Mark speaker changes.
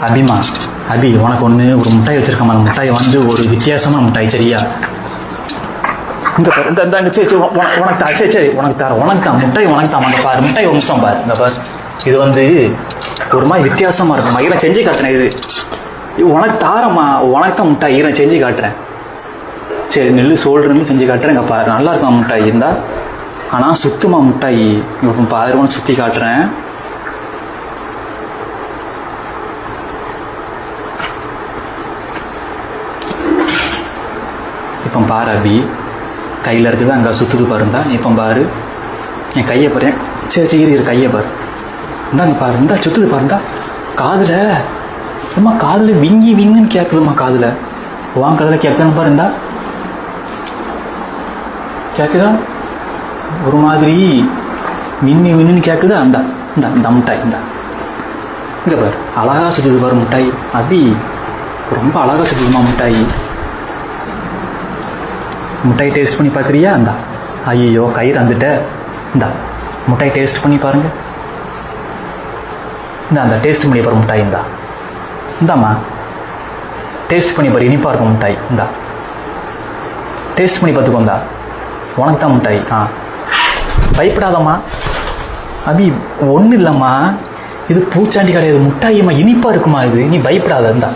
Speaker 1: அபிமா, அபி உனக்கு ஒன்று ஒரு மிட்டாய் வச்சுருக்கேன். அந்த மிட்டாய் வந்து ஒரு வித்தியாசமான மிட்டாய், சரியா? இந்த சரி சரி உனக்கு தா, சரி சரி உனக்கு தர, உனக்கு தான் மிட்டாய், உனக்கு தான். அந்த பாரு மிட்டாய் ஒரு நிமிஷம் பாரு, இந்த பாரு. இது வந்து ஒரு மாதிரி வித்தியாசமாக இருக்குமா, இதை செஞ்சு காட்டுறேன். இது உனக்கு தாரம்மா, உனக்கு தான் மிட்டாய், இதை செஞ்சு காட்டுறேன். சரி நெல் சோல்டர்னு செஞ்சு காட்டுறேன். இங்கே பாரு, நல்லா இருக்கும் மிட்டாய் இருந்தா. ஆனால் சுத்தமா மிட்டாய். இப்போ பாரு, உனக்கு சுற்றி காட்டுறேன். இப்போ பாரு அபி, கையில் இருக்குது, அங்கே சுற்றுது பாருந்தா. இப்போ பாரு என் கையை பாரு. சரி சரி இரு கையை பாரு. இந்தாங்க பாரு, இந்தா சுற்றுது பாருந்தா. காதில் அம்மா, காதில் விங்கி விங்குன்னு கேட்குதும்மா. காதில் வாங்க, காதில் கேட்குதுன்னு பாரு. இந்தா கேட்குதா? ஒரு மாதிரி மின்னி மின்னு கேட்குதா? அந்த இந்த இந்த மிட்டாய் இந்த இங்கே பாரு, அழகா சுற்றுது பாரு மிட்டாய். அபி ரொம்ப அழகா சுற்றுதுமா மிட்டாய். மிட்டாய் டேஸ்ட் பண்ணி பார்க்குறியா? இந்தா. ஐயோ கயிறு வந்துட்ட. இந்தா மிட்டாய் டேஸ்ட் பண்ணி பாருங்க. இந்த டேஸ்ட் பண்ணி பாரு மிட்டாய். இந்தா இந்தாம்மா, டேஸ்ட் பண்ணி பாரு, இனிப்பாக இருக்கும் மிட்டாய். இந்தா டேஸ்ட் பண்ணி பார்த்துக்கோந்தா, உனக்கு தான் மிட்டாய். பயப்படாதம்மா அபி, ஒன்றும் இல்லைம்மா, இது பூச்சாண்டி கிடையாது, மிட்டாயம்மா, இனிப்பாக இருக்குமா இது, நீ பயப்படாத. இந்தா